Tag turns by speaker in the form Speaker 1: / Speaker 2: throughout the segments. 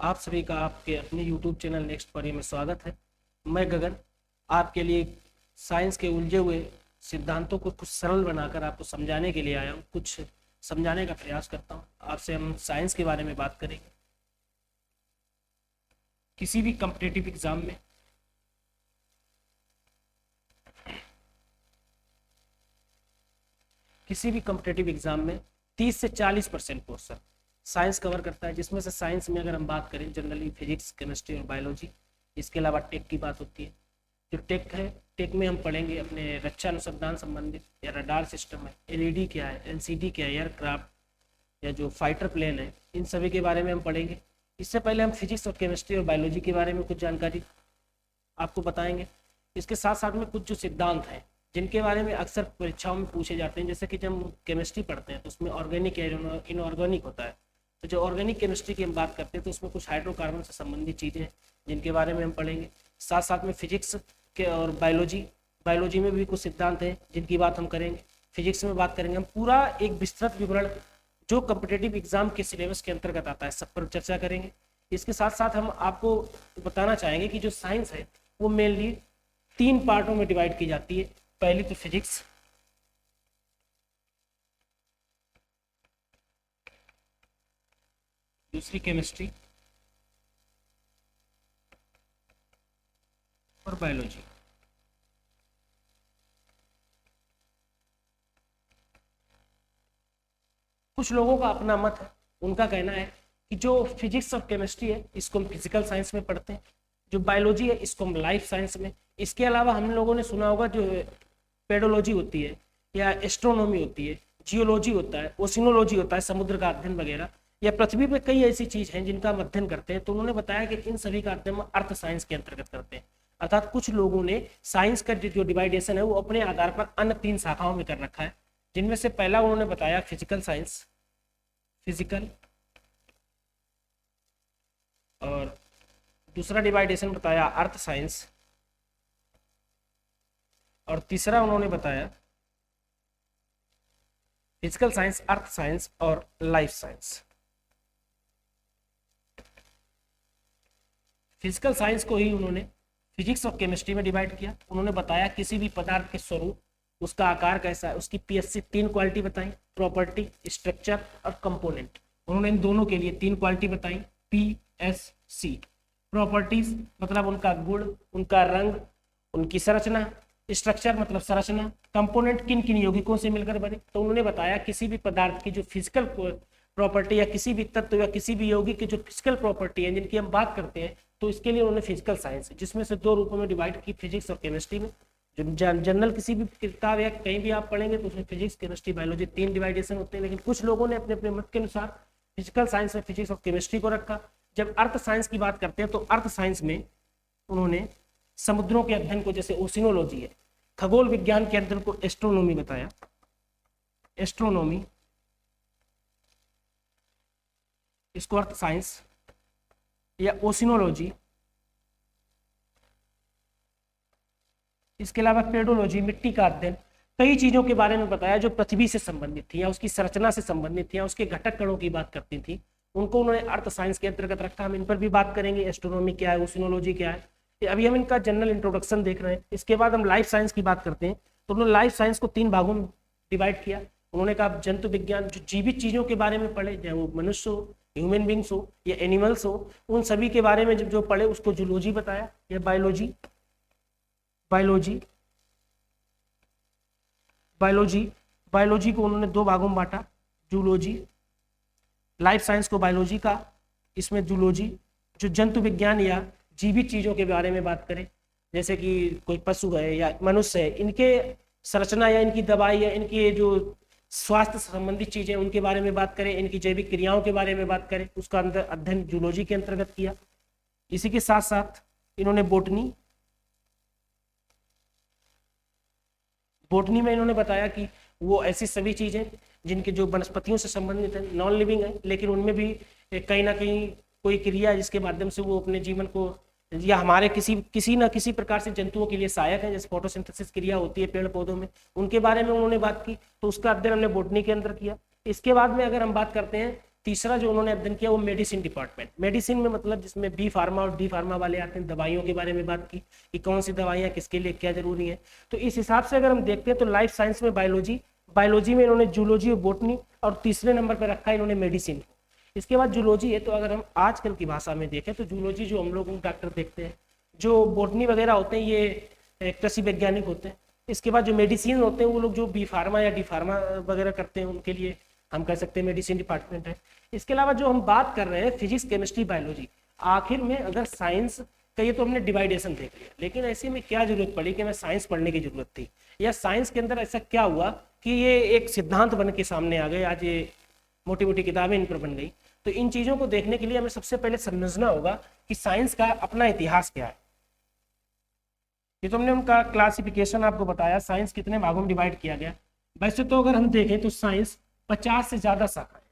Speaker 1: आप सभी का आपके अपने YouTube चैनल नेक्स्ट पढ़िए में स्वागत है। मैं गगन आपके लिए साइंस के उलझे हुए सिद्धांतों को कुछ सरल बनाकर आपको समझाने के लिए आया हूँ। कुछ समझाने का प्रयास करता हूँ आपसे। हम साइंस के बारे में बात करेंगे। किसी भी कॉम्पिटिटिव एग्जाम में में 30 से 40% पोर्शन साइंस कवर करता है, जिसमें से साइंस में अगर हम बात करें जनरली फिजिक्स, केमिस्ट्री और बायोलॉजी। इसके अलावा टेक की बात होती है। जो टेक है, टेक में हम पढ़ेंगे अपने रक्षा अनुसंधान संबंधित या रडार सिस्टम है, एलईडी क्या है, एलसीडी क्या है, एयरक्राफ्ट या जो फाइटर प्लेन है, इन सभी के बारे में हम पढ़ेंगे। इससे पहले हम फिजिक्स और केमिस्ट्री और बायोलॉजी के बारे में कुछ जानकारी आपको बताएंगे। इसके साथ साथ में कुछ जो सिद्धांत हैं जिनके बारे में अक्सर परीक्षाओं में पूछे जाते हैं, जैसे कि जब हम केमिस्ट्री पढ़ते हैं तो उसमें ऑर्गेनिक या इनऑर्गेनिक होता है। तो जो ऑर्गेनिक केमिस्ट्री की हम बात करते हैं तो उसमें कुछ हाइड्रोकार्बन से संबंधित चीज़ें हैं जिनके बारे में हम पढ़ेंगे। साथ साथ में फिजिक्स के और बायोलॉजी में भी कुछ सिद्धांत हैं जिनकी बात हम करेंगे। फिजिक्स में बात करेंगे हम पूरा एक विस्तृत विवरण जो कॉम्पिटिटिव एग्जाम के सिलेबस के अंतर्गत आता है, सब पर चर्चा करेंगे। इसके साथ साथ हम आपको बताना चाहेंगे कि जो साइंस है वो मेनली 3 पार्टों में डिवाइड की जाती है। पहली तो फिजिक्स, दूसरी केमिस्ट्री और बायोलॉजी। कुछ लोगों का अपना मत है, उनका कहना है कि जो फिजिक्स और केमिस्ट्री है इसको हम फिजिकल साइंस में पढ़ते हैं, जो बायोलॉजी है इसको हम लाइफ साइंस में। इसके अलावा हम लोगों ने सुना होगा जो पेडोलॉजी होती है या एस्ट्रोनॉमी होती है, जियोलॉजी होता है, ओशिनोलॉजी होता है, समुद्र का अध्ययन वगैरह, या पृथ्वी पे कई ऐसी चीज हैं जिनका हम अध्ययन करते हैं। तो उन्होंने बताया कि इन सभी का अध्ययन अर्थ साइंस के अंतर्गत करते हैं। अर्थात कुछ लोगों ने साइंस का जो डिवाइडेशन है वो अपने आधार पर अन्य 3 शाखाओं में कर रखा है, जिनमें से पहला उन्होंने बताया फिजिकल साइंस, फिजिकल, और दूसरा डिवाइडेशन बताया अर्थ साइंस, और तीसरा उन्होंने बताया फिजिकल साइंस, अर्थ साइंस और लाइफ साइंस। फिजिकल साइंस को ही उन्होंने फिजिक्स और केमिस्ट्री में डिवाइड किया। उन्होंने बताया किसी भी पदार्थ के स्वरूप, उसका आकार कैसा है, उसकी पीएचसी 3 क्वालिटी बताई, प्रॉपर्टी, स्ट्रक्चर और कंपोनेंट। उन्होंने इन दोनों के लिए 3 क्वालिटी बताई। पीएससी प्रॉपर्टीज मतलब उनका गुण, उनका रंग, उनकी संरचना, स्ट्रक्चर मतलब संरचना, कंपोनेंट किन किन यौगिकों से मिलकर बने। तो उन्होंने बताया किसी भी पदार्थ की जो फिजिकल प्रॉपर्टी या किसी भी तत्व या किसी भी यौगिक की जो फिजिकल प्रॉपर्टी है जिनकी हम बात करते हैं, तो इसके लिए उन्होंने फिजिकल साइंस, जिसमें से 2 रूपों में डिवाइड की, फिजिक्स और केमिस्ट्री में। जो जनरल किसी भी किताब या कहीं भी आप पढ़ेंगे तो उसमें फिजिक्स, केमिस्ट्री, बायोलॉजी 3 डिवाइडेशन होते हैं। लेकिन कुछ लोगों ने अपने अपने मत के अनुसार फिजिकल साइंस में फिजिक्स और केमिस्ट्री को रखा। जब अर्थ साइंस की बात करते हैं तो अर्थ साइंस में उन्होंने समुद्रों के अध्ययन को, जैसे ओशिनोलॉजी है, खगोल विज्ञान के अध्ययन को एस्ट्रोनॉमी बताया, एस्ट्रोनॉमी, इसको अर्थ साइंस या ओशिनोलॉजी। इसके अलावा पेडोलॉजी, मिट्टी का अध्ययन, कई चीजों के बारे में बताया जो पृथ्वी से संबंधित थी या उसकी संरचना से संबंधित थी या उसके घटक कणों की बात करती थी, उनको उन्होंने अर्थ साइंस के अंतर्गत रखा। हम इन पर भी बात करेंगे, एस्ट्रोनॉमी क्या है, ओशिनोलॉजी क्या है। अभी हम इनका जनरल इंट्रोडक्शन देख रहे हैं। इसके बाद हम लाइफ साइंस की बात करते हैं। तो उन्होंने लाइफ साइंस को 3 भागों में डिवाइड किया। उन्होंने कहा जंतु विज्ञान, जो जीवित चीजों के बारे में पढ़े, चाहे वो मनुष्य हो, ह्यूमन बींग्स हो या एनिमल्स हो, उन सभी के बारे में जो पढ़े उसको जूलॉजी बताया, या बायोलॉजी। बायोलॉजी को उन्होंने 2 भागों में बांटा, जूलॉजी। लाइफ साइंस को बायोलॉजी का, इसमें जूलॉजी, जो जंतु विज्ञान या जीवित चीजों के बारे में बात करें, जैसे कि कोई पशु है या मनुष्य है, इनके संरचना या इनकी दवाई या इनकी जो स्वास्थ्य संबंधित चीजें उनके बारे में बात करें, इनकी जैविक क्रियाओं के बारे में बात करें, उसका अध्ययन जूलॉजी के अंतर्गत किया। इसी के साथ साथ इन्होंने बोटनी में इन्होंने बताया कि वो ऐसी सभी चीजें जिनके जो वनस्पतियों से संबंधित है, नॉन लिविंग है, लेकिन उनमें भी कहीं ना कहीं कोई क्रिया जिसके माध्यम से वो अपने जीवन को या हमारे किसी न किसी प्रकार से जंतुओं के लिए सहायक है, जैसे फोटोसिंथेसिस क्रिया होती है पेड़ पौधों में, उनके बारे में उन्होंने बात की। तो उसका अध्ययन हमने बोटनी के अंदर किया। इसके बाद में अगर हम बात करते हैं तीसरा जो उन्होंने अध्ययन किया वो मेडिसिन डिपार्टमेंट, मेडिसिन में मतलब जिसमें बी फार्मा और डी फार्मा वाले आते हैं, दवाइयों के बारे में बात की कि कौन सी दवाइयाँ किसके लिए क्या जरूरी है। तो इस हिसाब से अगर हम देखते हैं तो लाइफ साइंस में बायोलॉजी, बायोलॉजी में इन्होंने जूलॉजी और बोटनी, और तीसरे नंबर पर रखा है इन्होंने मेडिसिन। इसके बाद जूलॉजी है, तो अगर हम आजकल की भाषा में देखें तो जूलॉजी जो हम लोग डॉक्टर देखते हैं, जो बोटनी वगैरह होते हैं ये कृषि वैज्ञानिक होते हैं। इसके बाद जो मेडिसिन होते हैं वो लोग जो बी फार्मा या डी फार्मा वगैरह करते हैं उनके लिए हम कह सकते हैं मेडिसिन डिपार्टमेंट है। इसके अलावा जो हम बात कर रहे हैं फिजिक्स केमिस्ट्री बायोलॉजी, आखिर में अगर साइंस का ये तो हमने डिवाइडेशन देख लिया, लेकिन ऐसे में क्या जरूरत पड़ी कि हमें साइंस पढ़ने की जरूरत थी, या साइंस के अंदर ऐसा क्या हुआ कि ये एक सिद्धांत बन के सामने आ गए, आज ये मोटी मोटी किताबें इन पर बन गई। तो इन चीजों को देखने के लिए हमें सबसे पहले समझना होगा कि साइंस का अपना इतिहास क्या है। ये तो हमने उनका क्लासिफिकेशन आपको बताया, साइंस कितने भागों में डिवाइड किया गया। वैसे तो अगर हम देखें तो साइंस 50 से ज्यादा शाखाएं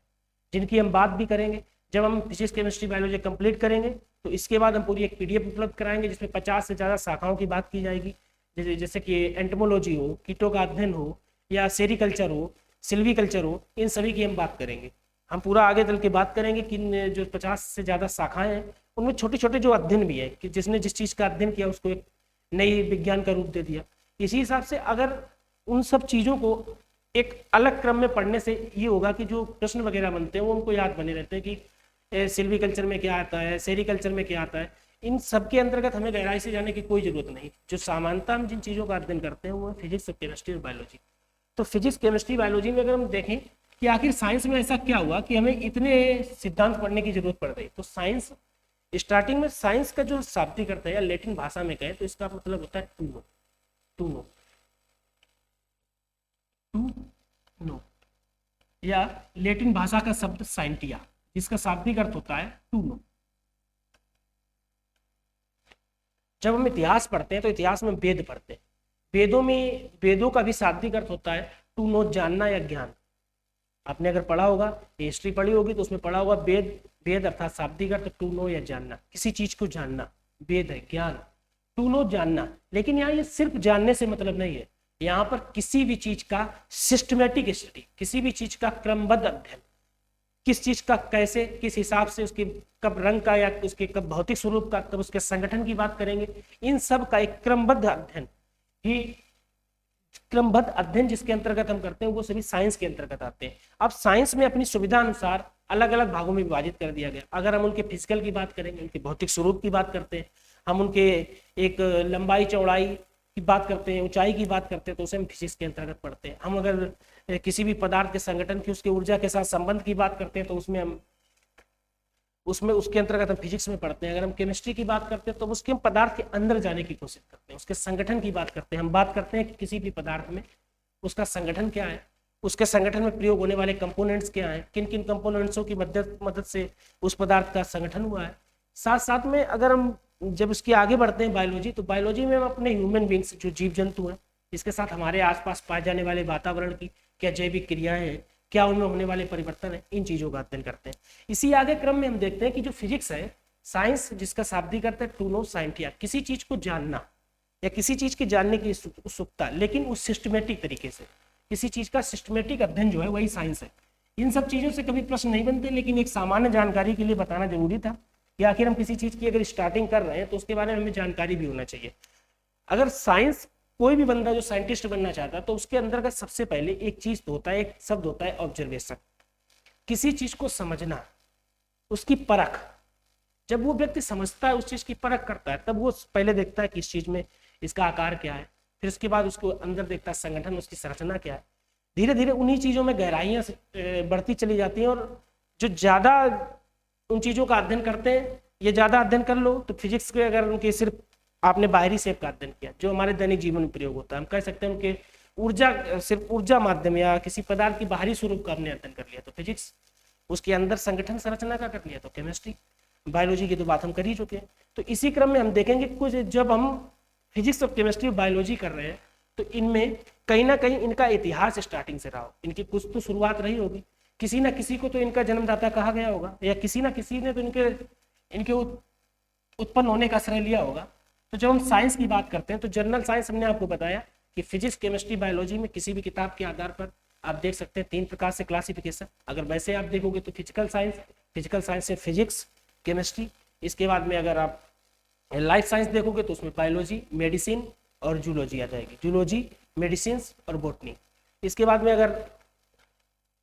Speaker 1: जिनकी हम बात भी करेंगे। जब हम फिजिक्स केमिस्ट्री बायोलॉजी कंप्लीट करेंगे तो इसके बाद हम पूरी एक पीडीएफ उपलब्ध कराएंगे जिसमें 50 से ज्यादा शाखाओं की बात की जाएगी, जैसे कि एंटोमोलॉजी हो, कीटों का अध्ययन हो, या सेरिकल्चर हो, सिल्वीकल्चर हो, इन सभी की हम बात करेंगे। हम पूरा आगे चल के बात करेंगे कि जो 50 से ज्यादा शाखाएं हैं उनमें छोटे छोटे जो अध्ययन भी है कि जिसने जिस चीज का अध्ययन किया उसको एक नई विज्ञान का रूप दे दिया। इसी हिसाब से अगर उन सब चीजों को एक अलग क्रम में पढ़ने से ये होगा कि जो प्रश्न वगैरह बनते हैं वो उनको याद बने रहते हैं कि सिल्वीकल्चर में क्या आता है, सेरिकल्चर में क्या आता है। इन सब के अंतर्गत हमें गहराई से जाने की कोई जरूरत नहीं। जो सामान्यतः हम जिन चीजों का अध्ययन करते हैं वो फिजिक्स, केमिस्ट्री और बायोलॉजी। तो फिजिक्स, केमिस्ट्री, बायोलॉजी में अगर हम देखें कि आखिर साइंस में ऐसा क्या हुआ कि हमें इतने सिद्धांत पढ़ने की जरूरत पड़ रही, तो साइंस स्टार्टिंग में साइंस का जो शाब्दिक अर्थ है या लैटिन भाषा में कहें तो इसका मतलब होता है टू नो, या लैटिन भाषा का शब्द साइंटिया जिसका शाब्दिक अर्थ होता है टू नो। जब हम इतिहास पढ़ते हैं तो इतिहास में वेद पढ़ते हैं, वेदों का भी शाब्दिक अर्थ होता है टू नो, जानना या ज्ञान। आपने अगर पढ़ा होगा, हिस्ट्री पढ़ी होगी तो उसमें पढ़ा होगा वेद अर्थात शाब्दिक अर्थ टू नो या जानना, किसी चीज को जानना, वेद है ज्ञान, टू नो जानना। लेकिन यहाँ ये सिर्फ जानने से मतलब नहीं है, यहाँ पर किसी भी चीज का सिस्टमेटिक स्टडी, किसी भी चीज का क्रमबद्ध अध्ययन, किस चीज का कैसे, किस हिसाब से उसके कब रंग का या उसके कब भौतिक स्वरूप का, कब उसके संगठन की बात करेंगे, इन सब का एक क्रमबद्ध अध्ययन ही, क्रमबद्ध अध्ययन जिसके अंतर्गत हम करते हैं वो सभी साइंस के अंतर्गत आते हैं। अब साइंस में अपनी सुविधा अनुसार अलग अलग भागों में विभाजित कर दिया गया। अगर हम उनके फिजिकल की बात करेंगे, उनके भौतिक स्वरूप की बात करते हैं, हम उनके एक लंबाई चौड़ाई की बात करते हैं, ऊंचाई की बात करते हैं, तो उसे हम फिजिक्स के अंतर्गत पढ़ते हैं। हम अगर किसी भी पदार्थ के संगठन की, उसके ऊर्जा के साथ संबंध की बात करते हैं तो उसके अंतर्गत हम फिजिक्स में पढ़ते हैं। अगर हम केमिस्ट्री की बात करते हैं तो उसके हम पदार्थ के अंदर जाने की कोशिश करते हैं, उसके संगठन की बात करते हैं। हम बात करते हैं कि किसी भी पदार्थ में उसका संगठन क्या है, उसके संगठन में प्रयोग होने वाले कंपोनेंट्स क्या हैं, किन किन कंपोनेंट्सों की मदद से उस पदार्थ का संगठन हुआ है। साथ साथ में अगर हम जब उसके आगे बढ़ते हैं बायोलॉजी, तो बायोलॉजी में हम अपने ह्यूमन बींग्स, जो जीव जंतु हैं, इसके साथ हमारे आसपास पाए जाने वाले वातावरण की क्या जैविक क्रियाएं हैं, क्या उनमें होने वाले परिवर्तन है, इन चीजों का अध्ययन करते हैं। इसी आगे क्रम में हम देखते हैं कि जो फिजिक्स है, साइंस जिसका शाब्दिक अर्थ है टू नो, साइंटिया, किसी चीज को जानना या किसी चीज के जानने की उत्सुकता, लेकिन उस सिस्टमेटिक तरीके से, किसी चीज का सिस्टमेटिक अध्ययन जो है वही साइंस है। इन सब चीजों से कभी प्रश्न नहीं बनते, लेकिन एक सामान्य जानकारी के लिए बताना जरूरी था कि आखिर हम किसी चीज की अगर स्टार्टिंग कर रहे हैं तो उसके बारे में हमें जानकारी भी होना चाहिए। अगर साइंस, कोई भी बंदा जो साइंटिस्ट बनना चाहता है तो उसके अंदर का सबसे पहले एक चीज तो होता है, एक शब्द होता है ऑब्जर्वेशन, किसी चीज को समझना, उसकी परख। जब वो व्यक्ति समझता है, उस चीज की परख करता है, तब वो पहले देखता है कि इस चीज में इसका आकार क्या है, फिर उसके बाद उसको अंदर देखता है संगठन, उसकी संरचना क्या है। धीरे धीरे उन्हीं चीजों में गहराइयां बढ़ती चली जाती हैं, और जो ज्यादा उन चीजों का अध्ययन करते हैं, ये ज्यादा अध्ययन कर लो तो फिजिक्स के अगर उनके सिर्फ आपने बाहरी शेप का अध्ययन किया जो हमारे दैनिक जीवन में प्रयोग होता है, हम कह सकते हैं उनके ऊर्जा, सिर्फ ऊर्जा माध्यम या किसी पदार्थ की बाहरी स्वरूप का हमने अध्ययन कर लिया तो फिजिक्स, उसके अंदर संगठन संरचना का कर लिया तो केमिस्ट्री, बायोलॉजी की तो बात हम कर ही चुके हैं। तो इसी क्रम में हम देखेंगे कुछ, जब हम फिजिक्स और केमिस्ट्री, बायोलॉजी कर रहे हैं तो इनमें कहीं ना कहीं इनका इतिहास स्टार्टिंग से रहा हो, इनकी कुछ तो शुरुआत रही होगी, किसी ना किसी को तो इनका जन्मदाता कहा गया होगा, या किसी ना किसी ने तो इनके उत्पन्न होने का श्रेय लिया होगा। तो जब हम साइंस की बात करते हैं तो जनरल साइंस हमने आपको बताया कि फिजिक्स, केमिस्ट्री, बायोलॉजी में किसी भी किताब के आधार पर आप देख सकते हैं 3 प्रकार से क्लासिफिकेशन। अगर वैसे आप देखोगे तो फिजिकल साइंस से फिजिक्स, केमिस्ट्री। इसके बाद में अगर आप लाइफ साइंस देखोगे तो उसमें बायोलॉजी, मेडिसिन और जूलॉजी आ जाएगी, जूलॉजी, मेडिसिन और बॉटनी। इसके बाद में अगर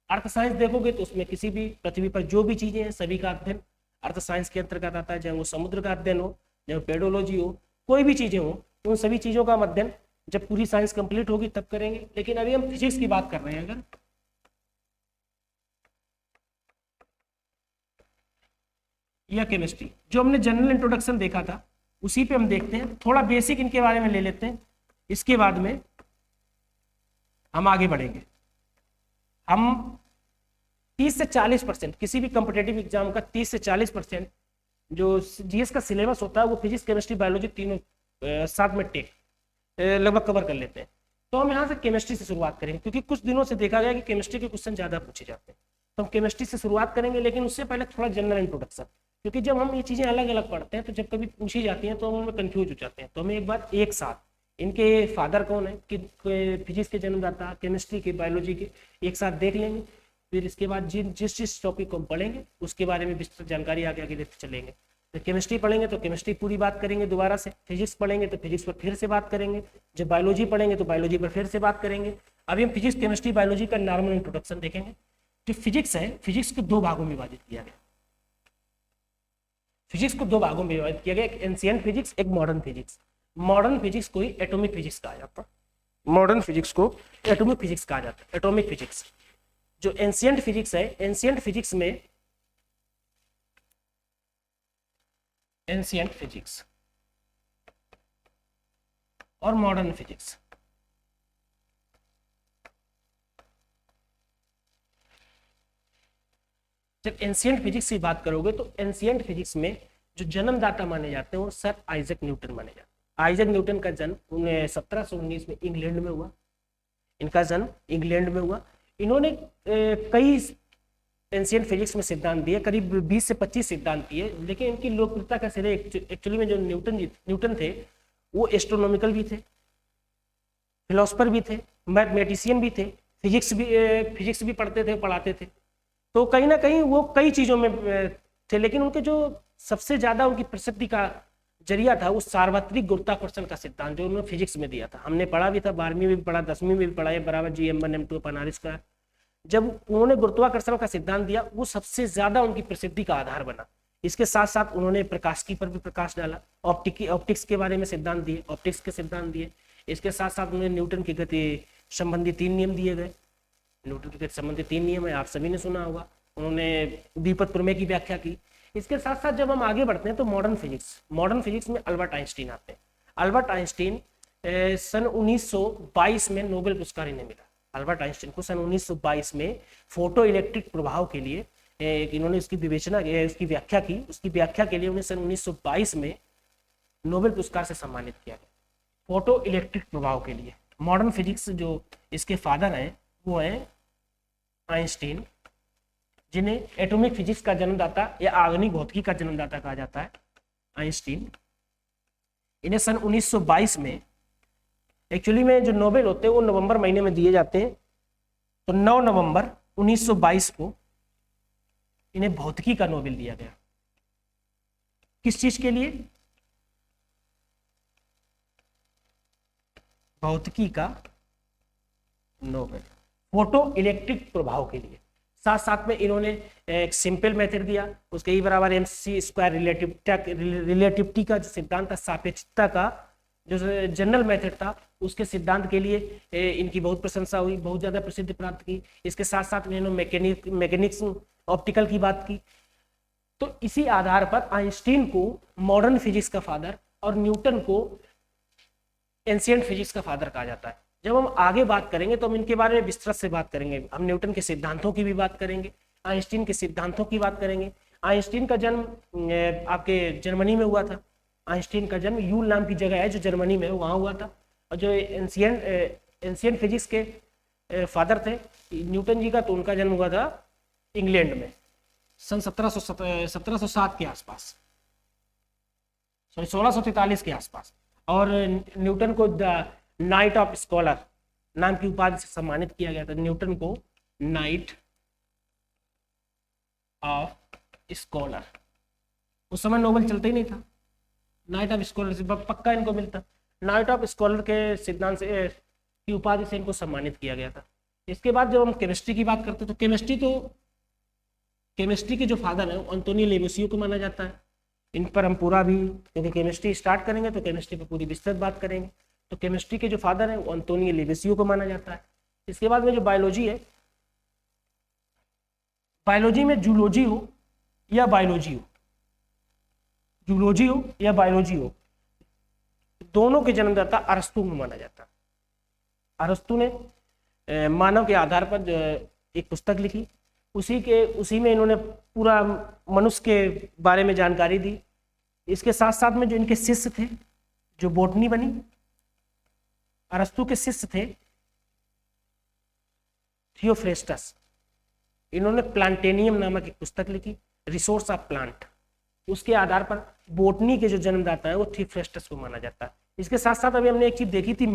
Speaker 1: अर्थ साइंस देखोगे तो उसमें किसी भी पृथ्वी पर जो भी चीजें हैं सभी का अध्ययन अर्थ साइंस के अंतर्गत आता है, चाहे वो समुद्र का अध्ययन हो, चाहे पेडोलॉजी हो, कोई भी चीजें हो, उन सभी चीजों का अध्ययन जब पूरी साइंस कंप्लीट होगी तब करेंगे। लेकिन अभी हम फिजिक्स की बात कर रहे हैं अगर, या केमिस्ट्री, जो हमने जनरल इंट्रोडक्शन देखा था उसी पे हम देखते हैं, थोड़ा बेसिक इनके बारे में ले लेते हैं। इसके बाद में हम आगे बढ़ेंगे। हम 30 से 40% किसी भी कॉम्पिटेटिव एग्जाम का 30 से 40% जो जीएस का सिलेबस होता है वो फिजिक्स, केमिस्ट्री, बायोलॉजी तीनों साथ में टेक लगभग कवर कर लेते हैं। तो हम यहाँ से केमिस्ट्री से शुरुआत करेंगे क्योंकि कुछ दिनों से देखा गया कि केमिस्ट्री के क्वेश्चन ज्यादा पूछे जाते हैं, तो हम केमिस्ट्री से शुरुआत करेंगे। लेकिन उससे पहले थोड़ा जनरल इंट्रोडक्शन, क्योंकि जब हम ये चीजें अलग अलग पढ़ते हैं तो जब कभी पूछी जाती हैं तो हम उनमें कंफ्यूज हो जाते हैं। तो हमें एक बार एक साथ इनके फादर कौन है, कि फिजिक्स के जन्मदाता, केमिस्ट्री के, बायोलॉजी के, एक साथ देख लेंगे। फिर इसके बाद जिस टॉपिक को हम पढ़ेंगे उसके बारे में विस्तृत जानकारी आगे आगे लेते चलेंगे। तो केमिस्ट्री पढ़ेंगे तो केमिस्ट्री पूरी बात करेंगे दोबारा से, फिजिक्स पढ़ेंगे तो फिजिक्स पर फिर से बात करेंगे, जब बायोलॉजी पढ़ेंगे तो बायोलॉजी पर फिर से बात करेंगे। अभी हम फिजिक्स, केमिस्ट्री, बायोलॉजी का नॉर्मल इंट्रोडक्शन देखेंगे। जो फिजिक्स है, फिजिक्स को 2 भागों में विभाजित किया गया। फिजिक्स को 2 भागों में विभाजित किया गया, एक एंशिएंट फिजिक्स, एक मॉडर्न फिजिक्स। मॉडर्न फिजिक्स को ही एटॉमिक फिजिक्स कहा जाता है, मॉडर्न फिजिक्स को एटॉमिक फिजिक्स कहा जाता है, एटॉमिक फिजिक्स। जो एंशिएंट फिजिक्स है, एंशिएंट फिजिक्स में एंशिएंट फिजिक्स और मॉडर्न फिजिक्स, जब एंशिएंट फिजिक्स की बात करोगे तो एंशिएंट फिजिक्स में जो जन्मदाता माने जाते हैं वो सर आइजैक न्यूटन माने जाते हैं। आइजैक न्यूटन का जन्म 1719 में इंग्लैंड में हुआ, इनका जन्म इंग्लैंड में हुआ। इन्होंने कई एंशिएंट फिजिक्स में सिद्धांत दिए, करीब 20 से 25 सिद्धांत दिए। लेकिन इनकी लोकप्रियता का सिरे एक्चुअली में जो न्यूटन थे वो एस्ट्रोनॉमिकल भी थे, फिलोसफर भी थे, मैथमेटिशियन भी थे, फिजिक्स भी पढ़ते थे, पढ़ाते थे। तो कहीं ना कहीं वो कई चीजों में थे। लेकिन उनके जो सबसे ज्यादा उनकी प्रसिद्धि का जरिया था वो सार्वत्रिक गुरुत्वाकर्षण का सिद्धांत, जो उन्होंने फिजिक्स में दिया था। हमने पढ़ा भी था, 12वीं में भी पढ़ा, 10वीं में भी पढ़ा है, बराबर G(m1 m2 /r²। जब उन्होंने गुरुत्वाकर्षण का सिद्धांत दिया वो सबसे ज्यादा उनकी प्रसिद्धि का आधार बना। इसके साथ साथ उन्होंने प्रकाशिकी पर भी प्रकाश डाला, ऑप्टिक्स के बारे में सिद्धांत दिए, ऑप्टिक्स के सिद्धांत दिए। इसके साथ साथ उन्होंने न्यूटन की गति संबंधी 3 नियम दिए गए। न्यूटन की गति संबंधी 3 नियम है, आप सभी ने सुना होगा। उन्होंने द्विपद प्रमेय की व्याख्या की। इसके साथ साथ जब हम आगे बढ़ते हैं तो मॉडर्न फिजिक्स में अल्बर्ट आइंस्टीन आते हैं। अल्बर्ट आइंस्टीन सन 1922 में नोबेल पुरस्कार इन्हें मिला। अल्बर्ट आइंस्टीन को सन 1922 में फोटो इलेक्ट्रिक प्रभाव के लिए इन्होंने उसकी विवेचना, उसकी व्याख्या की। उसकी व्याख्या के लिए उन्हें सन 1922 में नोबेल पुरस्कार से सम्मानित किया गया, फोटो इलेक्ट्रिक प्रभाव के लिए। मॉडर्न फिजिक्स जो इसके फादर हैं वो हैं आइंस्टीन, जिन्हें एटॉमिक फिजिक्स का जन्मदाता या आधुनिक भौतिकी का जन्मदाता कहा जाता है, आइंस्टीन। इन्हें सन 1922 में, एक्चुअली में जो नोबेल होते हैं वो नवंबर महीने में दिए जाते हैं, तो 9 नवंबर 1922 को इन्हें भौतिकी का नोबेल दिया गया। किस चीज के लिए? भौतिकी का नोबेल, फोटो इलेक्ट्रिक प्रभाव के लिए। साथ साथ में इन्होंने एक सिंपल मेथड दिया, उसके ई बराबर mc² रिलेटिविटी का जो सिद्धांत था, सापेक्षता का जो जनरल मेथड था, उसके सिद्धांत के लिए इनकी बहुत प्रशंसा हुई, बहुत ज्यादा प्रसिद्धि प्राप्त की। इसके साथ साथ इन्होंने मैकेनिक्स ऑप्टिकल की बात की। तो इसी आधार पर आइंस्टीन को मॉडर्न फिजिक्स का फादर और न्यूटन को एंशिएंट फिजिक्स का फादर कहा जाता है। जब हम आगे बात करेंगे तो हम इनके बारे में विस्तृत से बात करेंगे। हम न्यूटन के सिद्धांतों की भी बात करेंगे, आइंस्टीन के सिद्धांतों की बात करेंगे। आइंस्टीन का जन्म आपके जर्मनी में हुआ था। आइंस्टीन का जन्म यूल नाम की जगह है जो जर्मनी में, वहाँ हुआ था। और जो एंशिएंट फिजिक्स के फादर थे न्यूटन जी का, तो उनका जन्म हुआ था इंग्लैंड में सन 1707 के आसपास, सॉरी 1643 के आसपास। और न्यूटन को द नाइट ऑफ स्कॉलर नाम की उपाधि से सम्मानित किया गया था। न्यूटन को नाइट ऑफ स्कॉलर, उस समय नोबेल चलता ही नहीं था, नाइट ऑफ स्कॉलरशिप पक्का इनको मिलता। नाइट ऑफ स्कॉलर के सिद्धांत से की उपाधि से इनको सम्मानित किया गया था। इसके बाद जब हम केमिस्ट्री की बात करते हैं तो केमिस्ट्री के जो फादर है वो एंटोनियो लेवोसियो को माना जाता है। इन पर हम पूरा भी, क्योंकि केमिस्ट्री स्टार्ट करेंगे तो केमिस्ट्री पर पूरी विस्तृत बात करेंगे। तो केमिस्ट्री के जो फादर है वो एंटोनियो लेवोसियो को माना जाता है। इसके बाद में जो बायोलॉजी है, बायोलॉजी में जूलॉजी हो या बायोलॉजी हो, जूलॉजी हो या बायोलॉजी हो, दोनों के जन्मदाता अरस्तु को माना जाता है। अरस्तु ने मानव के आधार पर एक पुस्तक लिखी, उसी में इन्होंने पूरा मनुष्य के बारे में जानकारी दी। इसके साथ साथ में जो इनके शिष्य थे, जो बोटनी बनी, अरस्तु के शिष्य थे थियोफ्रेस्टस, इन्होंने प्लांटेनियम नामक एक पुस्तक लिखी, रिसोर्स ऑफ प्लांट। उसके आधार पर बोटनी के जो जन्मदाता है वो थियोफ्रेस्टस को माना जाता है। इसके साथ साथ अभी हमने एक चीज देखी थी,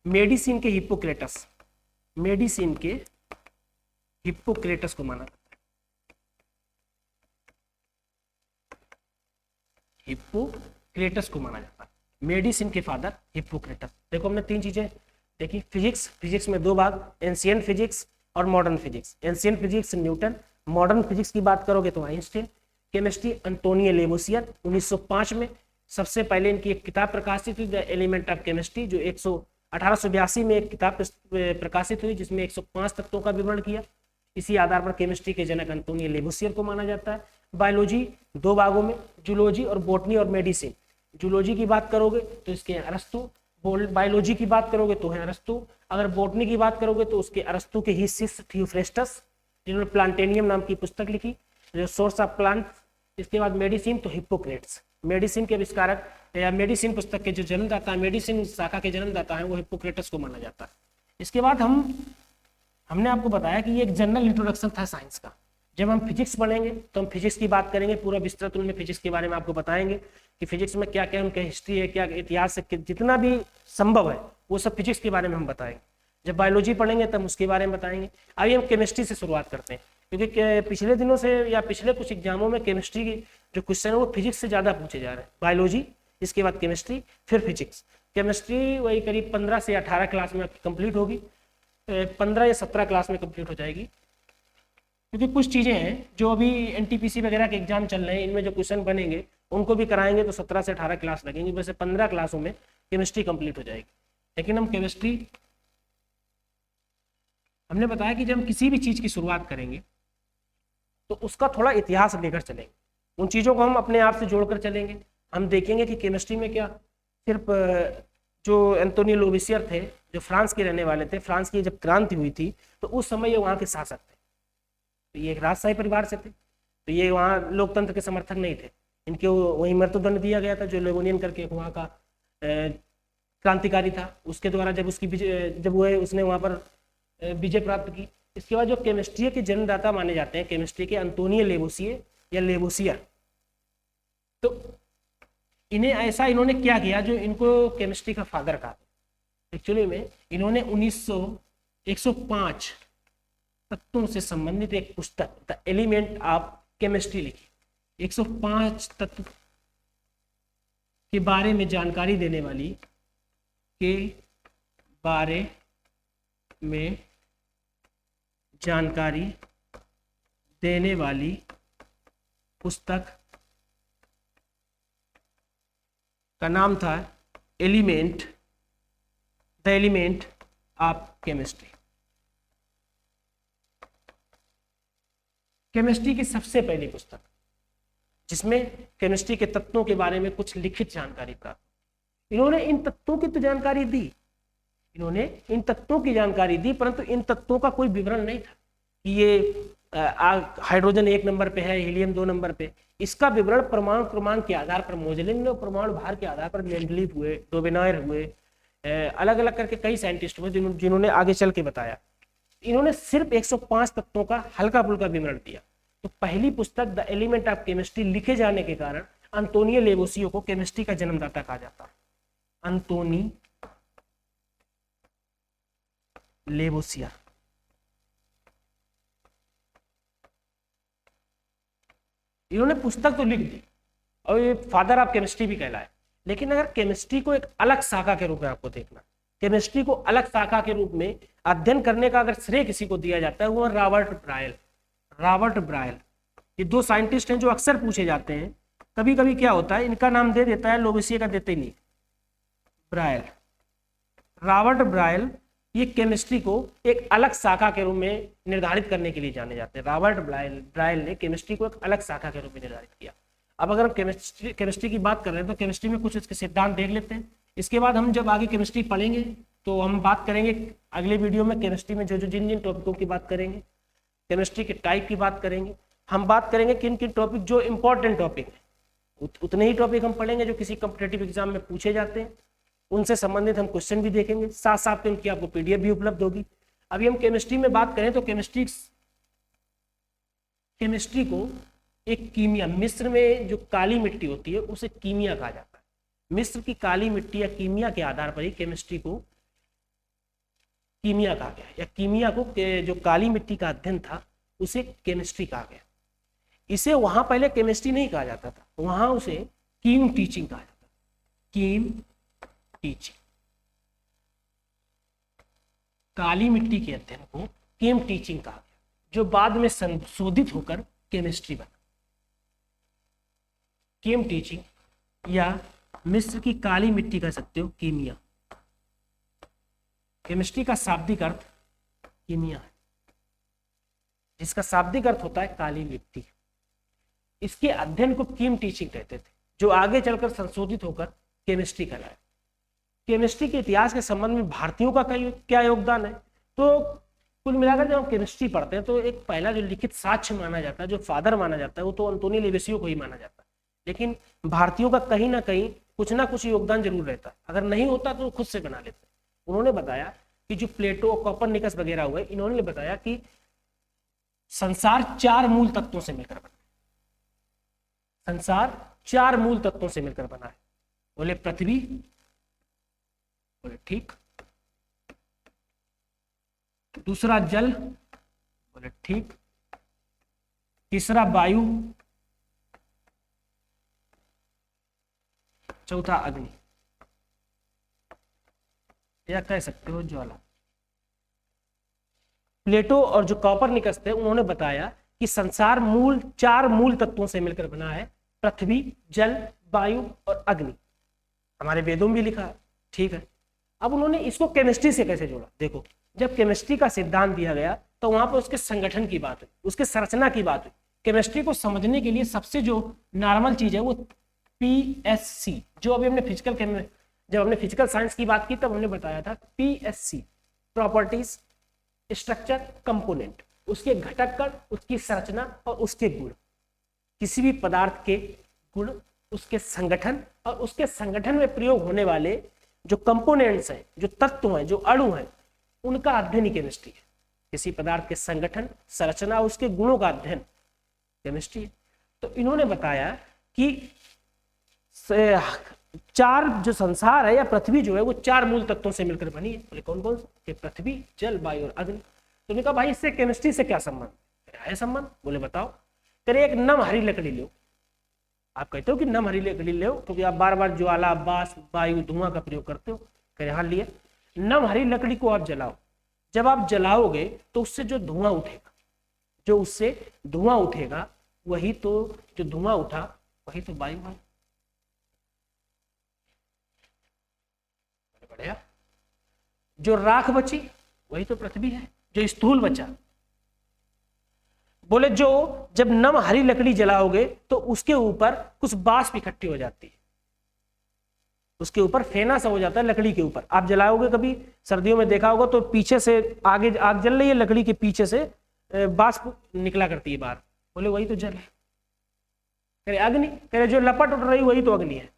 Speaker 1: मेडिसिन के हिप्पोक्रेटस, मेडिसिन के हिप्पोक्रेटस को माना जाता है। हिप्पोक्रेटस को माना जाता है, मेडिसिन के फादर हिप्पोक्रेटस। देखो हमने तीन चीजें देखी, फिजिक्स में दो भाग, एंशिएंट फिजिक्स और modern physics. Ancient physics Newton, modern physics की बात करोगे तो आइंस्टीन। केमिस्ट्री एंटोनियो लेवोसियर, 1905 में सबसे पहले इनकी एक किताब प्रकाशित हुई, द एलिमेंट ऑफ केमिस्ट्री, जो 1882 में एक किताब प्रकाशित हुई जिसमें 105 तत्वों का विवरण किया। इसी आधार पर केमिस्ट्री के जनक एंटोनियो लेवोसियर को माना जाता है। बायोलॉजी दो भागों में, जूलॉजी और बोटनी और मेडिसिन। जूलॉजी की बात करोगे तो इसके अरस्तु, बायोलॉजी की बात करोगे तो है अरस्तु, अगर बोटनी की बात करोगे तो उसके अरस्तु के ही शिष्य थियोफ्रेस्टस, जिन्होंने प्लांटेनियम नाम की पुस्तक लिखी, सोर्स ऑफ प्लांट। इसके बाद मेडिसिन तो हिप्पोक्रेट्स, मेडिसिन के आविष्कारक या मेडिसिन पुस्तक के जो जन्मदाता, मेडिसिन शाखा के जन्मदाता है वो हिप्पोक्रेटस को माना जाता है। इसके बाद हमने आपको बताया कि ये एक जनरल इंट्रोडक्शन था साइंस का। जब हम फिजिक्स पढ़ेंगे तो हम फिजिक्स की बात करेंगे, पूरा विस्तृत उनमें फिजिक्स के बारे में आपको बताएंगे कि फिजिक्स में क्या क्या उनका हिस्ट्री है, क्या इतिहास है, जितना भी संभव है वो सब फिजिक्स के बारे में हम बताएंगे। जब बायोलॉजी पढ़ेंगे तब उसके बारे में बताएंगे। अभी हम केमिस्ट्री से शुरुआत करते हैं, क्योंकि पिछले दिनों से या पिछले कुछ एग्जामों में केमिस्ट्री के जो क्वेश्चन है वो फिजिक्स से ज़्यादा पूछे जा रहे हैं। बायोलॉजी, इसके बाद केमिस्ट्री, फिर फिजिक्स। केमिस्ट्री वही करीब 15 से 18 क्लास में आपकी कंप्लीट होगी, 15 या 17 क्लास में कंप्लीट हो जाएगी, क्योंकि कुछ चीज़ें हैं जो अभी एनटीपीसी वगैरह के एग्जाम चल रहे हैं, इनमें जो क्वेश्चन बनेंगे उनको भी कराएंगे तो 17 से 18 क्लास लगेंगी। वैसे 15 क्लासों में केमिस्ट्री कंप्लीट हो जाएगी। लेकिन हम केमिस्ट्री, हमने बताया कि जब हम किसी भी चीज़ की शुरुआत करेंगे तो उसका थोड़ा इतिहास लेकर चलेंगे, उन चीज़ों को हम अपने आप से जोड़कर चलेंगे। हम देखेंगे कि केमिस्ट्री में क्या सिर्फ जो एंटोनियो लेवोसियर थे, जो फ्रांस के रहने वाले थे, फ्रांस की जब क्रांति हुई थी तो उस समय ये वहाँ के शासक थे, तो ये एक राजशाही परिवार से थे, तो ये वहाँ लोकतंत्र के समर्थक नहीं थे। इनके वहीं मृत्युदंड दिया गया था, जो लेवोनियन करके वहाँ का क्रांतिकारी था, उसके द्वारा जब उसने वहाँ पर विजय प्राप्त की। इसके बाद जो केमिस्ट्री के जन्मदाता माने जाते हैं केमिस्ट्री के, एंटोनियो लेवोसियर या लेवोसियर, तो इन्होंने क्या किया जो इनको केमिस्ट्री का फादर कहा। एक्चुअली में इन्होंने 105 तत्वों से संबंधित एक पुस्तक द एलिमेंट ऑफ केमिस्ट्री लिखी। 105 तत्व के बारे में जानकारी देने वाली पुस्तक का नाम था the element of chemistry. Chemistry की सबसे पहली पुस्तक जिसमें केमिस्ट्री के तत्वों के बारे में कुछ लिखित जानकारी प्राप्त। इन्होंने इन तत्वों की तो जानकारी दी, परंतु इन तत्वों का कोई विवरण नहीं था कि ये हाइड्रोजन 1 नंबर पे है, हीलियम 2 नंबर पे। इसका विवरण परमाणु क्रमांक के आधार पर मोजलिन और परमाणु भार के आधार पर मेंडलीव हुए, डोबेनायर हुए, अलग अलग करके कई साइंटिस्ट हुए जिन्होंने आगे चल के बताया। इन्होंने सिर्फ 105 तत्वों का हल्का फुल्का विवरण दिया। तो पहली पुस्तक द एलिमेंट ऑफ केमिस्ट्री लिखे जाने के कारण एंटोनियो लेवोसियो को केमिस्ट्री का जन्मदाता कहा जाता है। एंटोनी लेवोसियर। इन्होंने पुस्तक तो लिख दी और ये फादर ऑफ केमिस्ट्री भी कहलाए, लेकिन अगर केमिस्ट्री को एक अलग शाखा के रूप में आपको देखना, केमिस्ट्री को अलग शाखा के रूप में अध्ययन करने का अगर श्रेय किसी को दिया जाता है वो रॉबर्ट ब्रायल। रॉबर्ट ब्रायल, ये दो साइंटिस्ट हैं जो अक्सर पूछे जाते हैं। कभी कभी क्या होता है, इनका नाम दे देता है, लोवेसियर का देते ही नहीं। ब्रायल, रॉबर्ट ब्रायल, ये केमिस्ट्री को एक अलग शाखा के रूप में निर्धारित करने के लिए जाने जाते हैं। रॉबर्ट ब्रायल ने केमिस्ट्री को एक अलग शाखा के रूप में निर्धारित किया। अब अगर हम केमिस्ट्री की बात कर रहे हैं तो केमिस्ट्री में कुछ इसके सिद्धांत देख लेते हैं। इसके बाद हम जब आगे केमिस्ट्री पढ़ेंगे तो हम बात करेंगे अगले वीडियो में केमिस्ट्री में जिन जिन टॉपिकों की बात करेंगे, केमिस्ट्री के टाइप की बात करेंगे, हम बात करेंगे किन किन टॉपिक जो इंपॉर्टेंट टॉपिक है, उतने ही टॉपिक हम पढ़ेंगे जो किसी कॉम्पिटिटिव एग्जाम में पूछे जाते हैं, उनसे संबंधित हम क्वेश्चन भी देखेंगे, साथ साथ में उनकी आपको पीडीएफ भी उपलब्ध होगी। अभी हम केमिस्ट्री में बात करें तो केमिस्ट्री को एक कीमिया, मिस्र में जो काली मिट्टी होती है उसे कीमिया कहा जाता है। मिस्र की काली मिट्टी या कीमिया के आधार पर ही केमिस्ट्री को कीमिया कहा गया, या कीमिया को जो काली मिट्टी का अध्ययन था उसे केमिस्ट्री कहा गया। इसे वहां पहले केमिस्ट्री नहीं कहा जाता था, वहां उसे कीम टीचिंग कहा जाता था। कीम टीचिंग, काली मिट्टी के अध्ययन को कीम टीचिंग कहा गया, जो बाद में संशोधित होकर केमिस्ट्री बना। कीम टीचिंग या मिस्र की काली मिट्टी कह सकते हो कीमिया। केमिस्ट्री का शाब्दिक अर्थ कीमिया है, जिसका शाब्दिक अर्थ होता है काली मिट्टी। इसके अध्ययन को कीम टीचिंग कहते थे, जो आगे चलकर संशोधित होकर केमिस्ट्री कहलाया। केमिस्ट्री के इतिहास के संबंध में भारतीयों का क्या योगदान है, तो कुल मिलाकर जब हम केमिस्ट्री पढ़ते हैं तो एक पहला जो लिखित साक्ष्य माना जाता है, जो फादर माना जाता है, वो तो अंतोनी लेवेसियो को ही माना जाता है। लेकिन भारतीयों का कहीं ना कहीं कुछ ना कुछ योगदान जरूर रहता है, अगर नहीं होता तो खुद से बना लेते। उन्होंने बताया कि जो प्लेटो और कोपरनिकस वगैरह हुए, इन्होंने बताया कि संसार 4 मूल तत्वों से मिलकर बना है। संसार 4 मूल तत्वों से मिलकर बना है। बोले पृथ्वी, बोले ठीक। दूसरा जल, बोले ठीक। तीसरा वायु, चौथा अग्नि, या कह सकते हो ज्वाला। प्लेटो और जो कोपरनिकस थे उन्होंने बताया कि संसार 4 मूल तत्वों से मिलकर बना है, पृथ्वी, जल, वायु और अग्नि। हमारे वेदों में भी लिखा है, ठीक है। अब उन्होंने इसको केमिस्ट्री से कैसे जोड़ा, देखो जब केमिस्ट्री का सिद्धांत दिया गया तो वहां पर उसके संगठन की बात हुई, उसके संरचना की बात हुई। केमिस्ट्री को समझने के लिए सबसे जो नॉर्मल चीज है वो PSC, जो अभी हमने जब हमने फिजिकल साइंस की बात की तब हमने बताया था PSC, प्रॉपर्टीज, स्ट्रक्चर, कंपोनेंट, उसके घटक कण, उसकी संरचना और उसके गुण। किसी भी पदार्थ के गुण, उसके संगठन और उसके संगठन में प्रयोग होने वाले जो कंपोनेंट्स हैं, जो तत्व हैं, जो अणु हैं, उनका अध्ययन ही केमिस्ट्री है। किसी पदार्थ के संगठन, संरचना, उसके गुणों का अध्ययन केमिस्ट्री है। तो इन्होंने बताया कि 4 जो संसार है या पृथ्वी जो है वो 4 मूल तत्वों से मिलकर बनी है। बोले कौन कौन से, पृथ्वी, जल, वायु और अग्नि। तो उन्होंने कहा भाई इससे केमिस्ट्री से क्या संबंध है संबंध, बोले बताओ। तेरे एक नम हरी लकड़ी लो, आप कहते हो कि नम हरी लकड़ी लो क्योंकि आप बार बार ज्वाला, वाष्प, वायु, धुआं का प्रयोग करते हो, कह हाँ लिए। नम हरी लकड़ी को आप जलाओ, जब आप जलाओगे तो उससे जो धुआं उठेगा, जो उससे धुआं उठेगा वही तो, जो धुआं उठा वही तो वायु है। बढ़िया। जो राख बची वही तो पृथ्वी है, जो स्थूल बचा। बोले जो जब नम हरी लकड़ी जलाओगे तो उसके ऊपर कुछ वाष्प इकट्ठी हो जाती है, उसके ऊपर फेना सा हो जाता है लकड़ी के ऊपर। आप जलाओगे, कभी सर्दियों में देखा होगा तो पीछे से आगे आग जल रही है, लकड़ी के पीछे से वाष्प निकला करती है बाहर। बोले वही तो जल है। कह रहे अग्नि, कह रहे जो लपट उठ रही वही तो अग्नि है।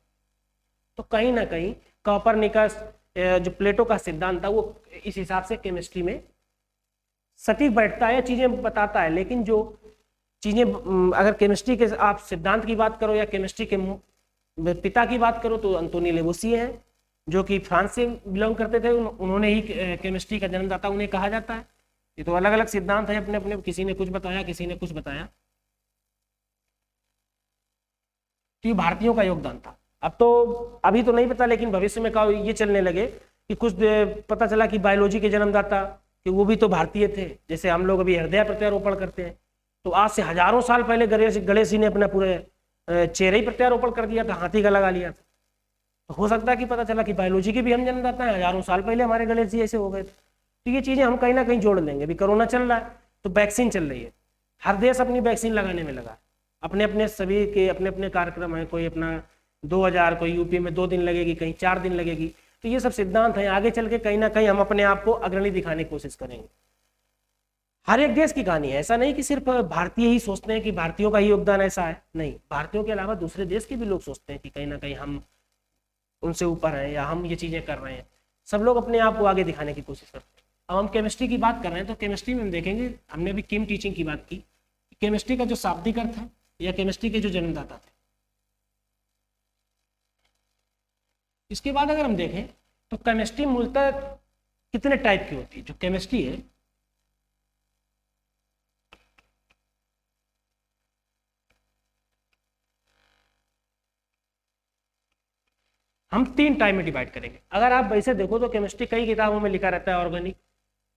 Speaker 1: तो कहीं ना कहीं कोपरनिकस, जो प्लेटो का सिद्धांत था, वो इस हिसाब से केमिस्ट्री में सटीक बैठता है, चीजें बताता है। लेकिन जो चीजें अगर केमिस्ट्री के आप सिद्धांत की बात करो या केमिस्ट्री के पिता की बात करो तो अंतोनी लेवोसियर है, जो कि फ्रांस से बिलोंग करते थे, उन्होंने ही केमिस्ट्री का जन्मदाता उन्हें कहा जाता है। ये तो अलग अलग सिद्धांत है अपने अपने, किसी ने कुछ बताया, किसी ने कुछ बताया। तो ये भारतीयों का योगदान था। अब तो अभी तो नहीं पता, लेकिन भविष्य में ये चलने लगे कि कुछ पता चला कि बायोलॉजी के जन्मदाता कि वो भी तो भारतीय थे। जैसे हम लोग अभी हृदय प्रत्यारोपण करते हैं, तो आज से हजारों साल पहले गणेश जी ने अपना पूरे चेहरे ही प्रत्यारोपण कर दिया था, हाथी का लगा लिया था। तो हो सकता है कि पता चला कि बायोलॉजी के भी हम जन्मदाता हैं, हजारों साल पहले हमारे गणेश जी ऐसे हो गए थे। तो ये चीजें हम कहीं ना कहीं जोड़ लेंगे। अभी कोरोना चल रहा है तो वैक्सीन चल रही है, हर देश अपनी वैक्सीन लगाने में लगा है, अपने अपने सभी के अपने अपने कार्यक्रम है। कोई अपना 2000, कोई यूपी में 2 दिन लगेगी, कहीं 4 दिन लगेगी। तो ये सब सिद्धांत है, आगे चल के कहीं ना कहीं हम अपने आप को अग्रणी दिखाने की कोशिश करेंगे। हर एक देश की कहानी है, ऐसा नहीं कि सिर्फ भारतीय ही सोचते हैं कि भारतीयों का ही योगदान ऐसा है, नहीं, भारतीयों के अलावा दूसरे देश के भी लोग सोचते हैं कि कहीं ना कहीं हम उनसे ऊपर हैं या हम ये चीजें कर रहे हैं। सब लोग अपने आप को आगे दिखाने की कोशिश करते हैं। अब हम केमिस्ट्री की बात कर रहे हैं, तो केमिस्ट्री में हम देखेंगे, हमने अभी किम टीचिंग की बात की, केमिस्ट्री का जो शाब्दिक अर्थ है या केमिस्ट्री के जो जन्मदाता थे। इसके बाद अगर हम देखें तो केमिस्ट्री मूलतः कितने टाइप की होती है। जो केमिस्ट्री है, हम 3 टाइप में डिवाइड करेंगे। अगर आप वैसे देखो तो केमिस्ट्री कई किताबों में लिखा रहता है, ऑर्गेनिक,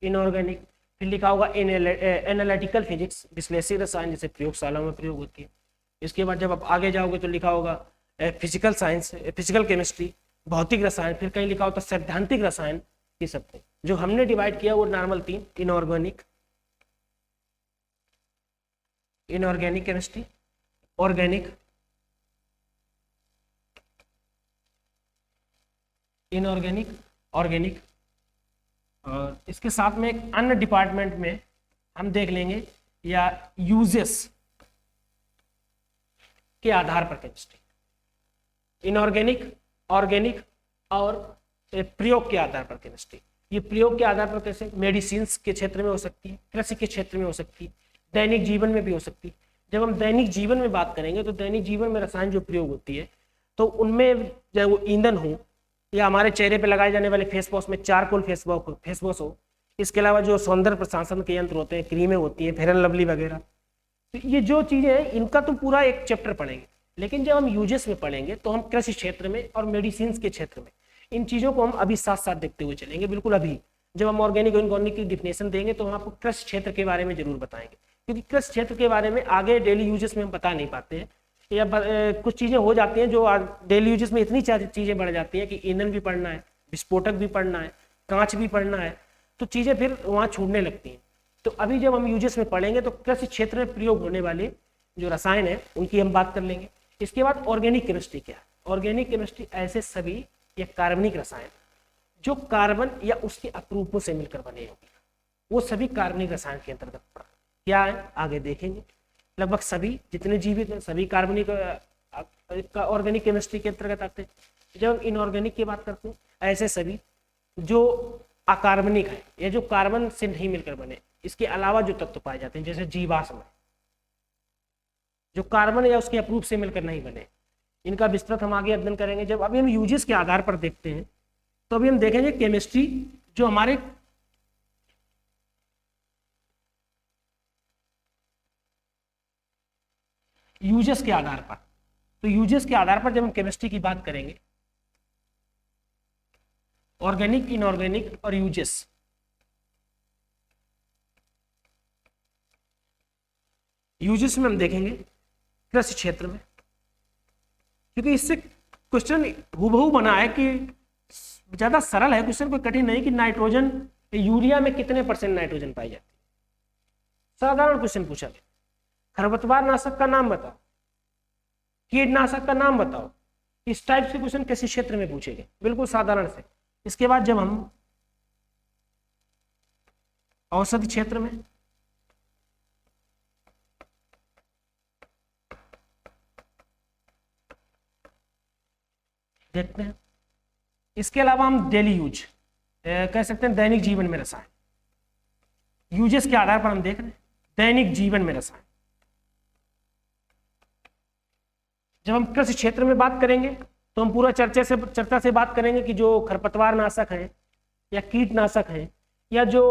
Speaker 1: इनऑर्गेनिक, फिर लिखा होगा एनालिटिकल फिजिक्स, विश्लेषी रसायन, जैसे प्रयोगशालाओं में प्रयोग होती है। इसके बाद जब आप आगे जाओगे तो लिखा होगा फिजिकल साइंस, फिजिकल केमिस्ट्री, भौतिक रसायन, फिर कहीं लिखा होता है सैद्धांतिक रसायन। ये सब थे जो हमने डिवाइड किया, वो normal 3, inorganic, inorganic chemistry, organic, inorganic, organic. और इसके साथ में एक अन्य डिपार्टमेंट में हम देख लेंगे या यूजेस के आधार पर केमिस्ट्री, इनऑर्गेनिक, ऑर्गेनिक और प्रयोग के आधार पर केमिस्ट्री। ये प्रयोग के आधार पर कैसे, मेडिसिन के क्षेत्र में हो सकती है, कृषि के क्षेत्र में हो सकती है, दैनिक जीवन में भी हो सकती है। जब हम दैनिक जीवन में बात करेंगे तो दैनिक जीवन में रसायन जो प्रयोग होती है, तो उनमें चाहे वो ईंधन हो या हमारे चेहरे पे लगाए जाने वाले फेस वॉश में चारकोल फेस वॉश हो, इसके अलावा जो सौंदर्य प्रशासन के यंत्र होते हैं, क्रीमें होती हैं, फेयर एंड लवली वगैरह, तो ये जो चीजें हैं इनका तो पूरा एक चैप्टर पढ़ेंगे। लेकिन जब हम यूजेस में पढ़ेंगे तो हम कृषि क्षेत्र में और मेडिसिन के क्षेत्र में इन चीजों को हम अभी साथ साथ देखते हुए चलेंगे। बिल्कुल अभी जब हम ऑर्गेनिक और इनऑर्गेनिक की डिफिनेशन देंगे तो हम आपको कृषि क्षेत्र के बारे में जरूर बताएंगे, क्योंकि कृषि क्षेत्र के बारे में आगे डेली यूजेस में हम बता नहीं पाते हैं, या कुछ चीजें हो जाती हैं जो डेली यूजेस में इतनी चीजें बढ़ जाती हैं कि ईंधन भी पढ़ना है, विस्फोटक भी पढ़ना है, कांच भी पढ़ना है, तो चीजें फिर वहां छूटने लगती हैं। तो अभी जब हम यूजेस में पढ़ेंगे तो कृषि क्षेत्र में प्रयोग होने वाले जो रसायन है उनकी हम बात कर लेंगे। इसके बाद ऑर्गेनिक केमिस्ट्री क्या है। ऑर्गेनिक केमिस्ट्री ऐसे सभी या कार्बनिक रसायन जो कार्बन या उसके अपरूपों से मिलकर बने होंगे, वो सभी कार्बनिक रसायन के अंतर्गत पड़ा। क्या है आगे देखेंगे। लगभग सभी जितने जीवित हैं सभी कार्बनिक का ऑर्गेनिक केमिस्ट्री के अंतर्गत आते हैं। जब इनऑर्गेनिक की बात करते हैं, ऐसे सभी जो अकार्बनिक है या जो कार्बन से नहीं मिलकर बने, इसके अलावा जो तत्व पाए जाते हैं, जैसे जीवाश्म जो कार्बन या उसके अपरूप से मिलकर नहीं बने, इनका विस्तृत हम आगे अध्ययन करेंगे। जब अभी हम यूजेस के आधार पर देखते हैं तो अभी हम देखेंगे केमिस्ट्री जो हमारे यूजेस के आधार पर, तो यूजेस के आधार पर जब हम केमिस्ट्री की बात करेंगे, ऑर्गेनिक, इनऑर्गेनिक और यूजेस, यूजेस में हम देखेंगे कृषि क्षेत्र में, क्योंकि इससे क्वेश्चन हूबहू बना है कि ज्यादा सरल है क्वेश्चन, कोई कठिन नहीं कि नाइट्रोजन यूरिया में कितने % नाइट्रोजन पाई जाती है। साधारण क्वेश्चन पूछा गया, खरपतवार नाशक का नाम बताओ, कीटनाशक का नाम बताओ। इस टाइप से क्वेश्चन किसी क्षेत्र में पूछेंगे, बिल्कुल साधारण से। इसके बाद जब हम औषधि क्षेत्र में, देखते हैं, इसके अलावा हम डेली यूज कह सकते हैं, दैनिक जीवन में रसायन, यूजेस के आधार पर हम देख रहे हैं दैनिक जीवन में रसायन। जब हम कृषि क्षेत्र में बात करेंगे तो हम पूरा चर्चा से बात करेंगे कि जो खरपतवार नाशक हैं या कीटनाशक हैं या जो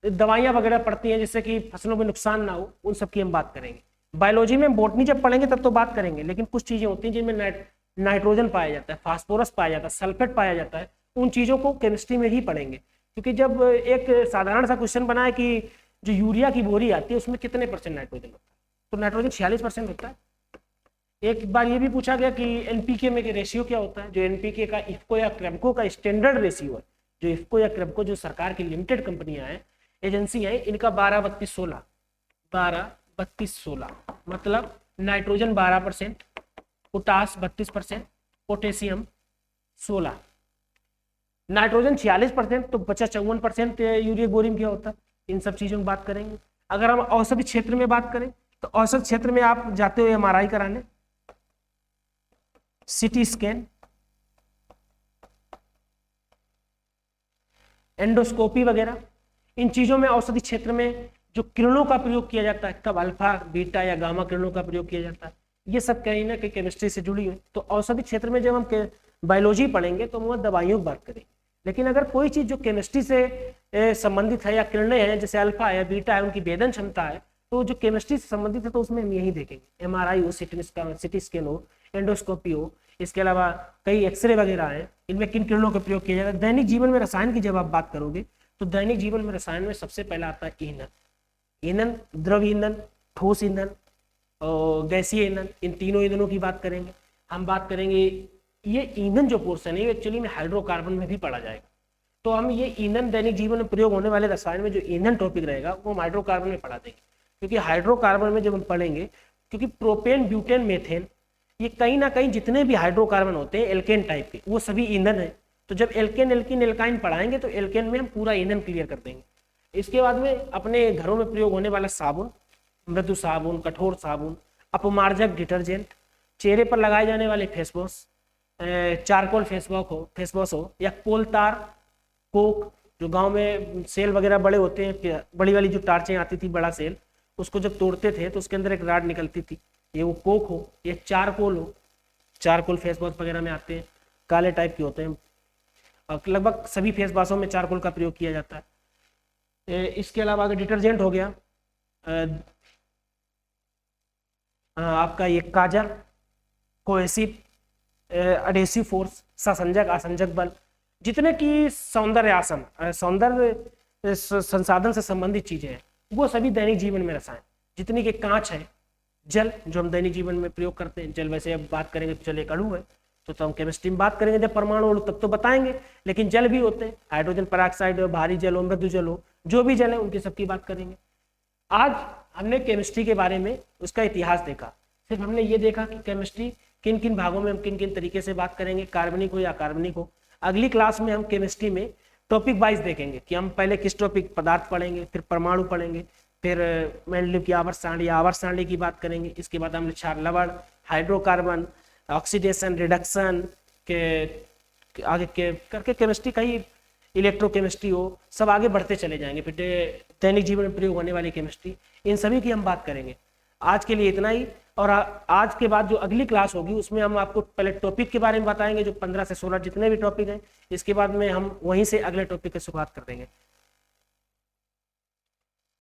Speaker 1: दवाइयाँ वगैरह पड़ती हैं जिससे कि फसलों में नुकसान ना हो, उन सब की हम बात करेंगे। बायोलॉजी में बोटनी जब पढ़ेंगे तब तो बात करेंगे, लेकिन कुछ चीजें होती हैं जिनमें नाइट्रोजन पाया जाता है, फास्फोरस पाया जाता है, सल्फेट पाया जाता है, उन चीजों को केमिस्ट्री में ही पढ़ेंगे। क्योंकि जब एक साधारण सा क्वेश्चन बना है कि जो यूरिया की बोरी आती है उसमें कितने % नाइट्रोजन होता है, तो नाइट्रोजन 46% होता है। एक बार ये भी पूछा गया कि एनपीके में रेशियो क्या होता है, जो एनपीके का इफ्को या क्रेमको का स्टैंडर्ड रेशियो है, जो इफ्को या क्रेमको जो सरकार की लिमिटेड कंपनियां हैं, एजेंसी हैं, इनका 12-32-16 12-32-16 मतलब नाइट्रोजन 12%, पोटास 32%, पोटेशियम 16, नाइट्रोजन 46%, तो बचा 54% यूरिया बोरिंग क्या होता है। इन सब चीजों की बात करेंगे। अगर हम औषधि क्षेत्र में बात करें तो औषध क्षेत्र में आप जाते हो एमआरआई कराने, सीटी स्कैन, एंडोस्कोपी वगैरह, इन चीजों में औषधि क्षेत्र में जो किरणों का प्रयोग किया जाता है, कब अल्फा बीटा या गामा किरणों का प्रयोग किया जाता है, ये सब कहीं ना कहीं केमिस्ट्री से जुड़ी हुई। तो औषधि क्षेत्र में जब हम बायोलॉजी पढ़ेंगे तो वो दवाइयों की बात करेंगे। लेकिन अगर कोई चीज जो केमिस्ट्री से संबंधित है या किरणें हैं, जैसे अल्फा है बीटा है, उनकी वेदन क्षमता है, तो जो केमिस्ट्री से संबंधित है तो उसमें हम यही देखेंगे। एमआरआई हो, सिटी स्कैन हो, एंडोस्कोपी हो, इसके अलावा कई एक्सरे वगैरह हैं, इनमें किन किरणों का प्रयोग किया जाता है। दैनिक जीवन में रसायन की जब आप बात करोगे तो दैनिक जीवन में रसायन में सबसे पहला आता है ईंधन। ईंधन, द्रव ईंधन, ठोस ईंधन और गैसीय ईंधन, इन तीनों ईंधनों की बात करेंगे। हम बात करेंगे ये ईंधन जो पोर्शन है एक्चुअली में हाइड्रोकार्बन में भी पढ़ा जाएगा। तो हम ये ईंधन दैनिक जीवन में प्रयोग होने वाले रसायन में जो ईंधन टॉपिक रहेगा वो हम हाइड्रोकार्बन में पढ़ा देंगे। क्योंकि हाइड्रोकार्बन में जब हम पढ़ेंगे, क्योंकि प्रोपेन, ब्यूटेन, मेथेन, ये कहीं ना कहीं जितने भी हाइड्रोकार्बन होते हैं एल्केन टाइप के, वो सभी ईंधन है। तो जब एल्केन, एल्कीन, एल्काइन पढ़ाएंगे तो एल्केन में हम पूरा ईंधन क्लियर कर देंगे। इसके बाद में अपने घरों में प्रयोग होने वाला साबुन, मृदु साबुन, कठोर साबुन, अपमार्जक डिटर्जेंट, चेहरे पर लगाए जाने वाले face wash, charcoal face wash हो या कोलतार, कोक, जो गांव में सेल वगैरह बड़े होते हैं, बड़ी वाली जो टार्चें आती थी, बड़ा सेल, उसको जब तोड़ते थे तो उसके अंदर एक राड निकलती थी, ये वो कोक हो, ये चारकोल हो, चारकोल फेस वॉश वगैरह में आते हैं, काले टाइप के होते हैं, और लगभग सभी फेस वॉशों में चारकोल का प्रयोग किया जाता है। इसके अलावा अगर डिटर्जेंट हो गया, आपका ये काजल, कोहेसिव, एडेसिव फोर्स, ससंजक, आसंजक बल, जितने की सौंदर्य आसन, सौंदर्य संसाधन से संबंधित चीजें हैं, वो सभी दैनिक जीवन में रसायन, जितनी के कांच है, जल जो हम दैनिक जीवन में प्रयोग करते हैं, जल वैसे अब बात करेंगे तो जल एक अणु है, तो हम केमिस्ट्री में बात करेंगे जब परमाणु अणु तब तो बताएंगे, लेकिन जल भी होते हैं, हाइड्रोजन पेरोक्साइड हो, भारी जल हो, मृदु जल हो, जो भी जल है उनकी सबकी बात करेंगे। आज हमने केमिस्ट्री के बारे में उसका इतिहास देखा, सिर्फ हमने ये देखा कि केमिस्ट्री किन किन भागों में हम किन किन तरीके से बात करेंगे, कार्बनिक हो या कार्बनिक हो। अगली क्लास में हम केमिस्ट्री में टॉपिक वाइज देखेंगे कि हम पहले किस टॉपिक, पदार्थ पढ़ेंगे, फिर परमाणु पढ़ेंगे, फिर मेंडलीव की आवर्त सारणी की बात करेंगे। इसके बाद हम क्षार लवण, हाइड्रोकार्बन, ऑक्सीडेशन, रिडक्शन के आगे के करके केमिस्ट्री का ही इलेक्ट्रोकेमिस्ट्री हो, सब आगे बढ़ते चले जाएंगे। फिर दैनिक जीवन में प्रयोग होने वाली केमिस्ट्री, इन सभी की हम बात करेंगे। आज के लिए इतना ही, और आज के बाद जो अगली क्लास होगी उसमें हम आपको पहले टॉपिक के बारे में बताएंगे, जो 15 से 16 जितने भी टॉपिक हैं, इसके बाद में हम वहीं से अगले टॉपिक की शुरुआत कर देंगे।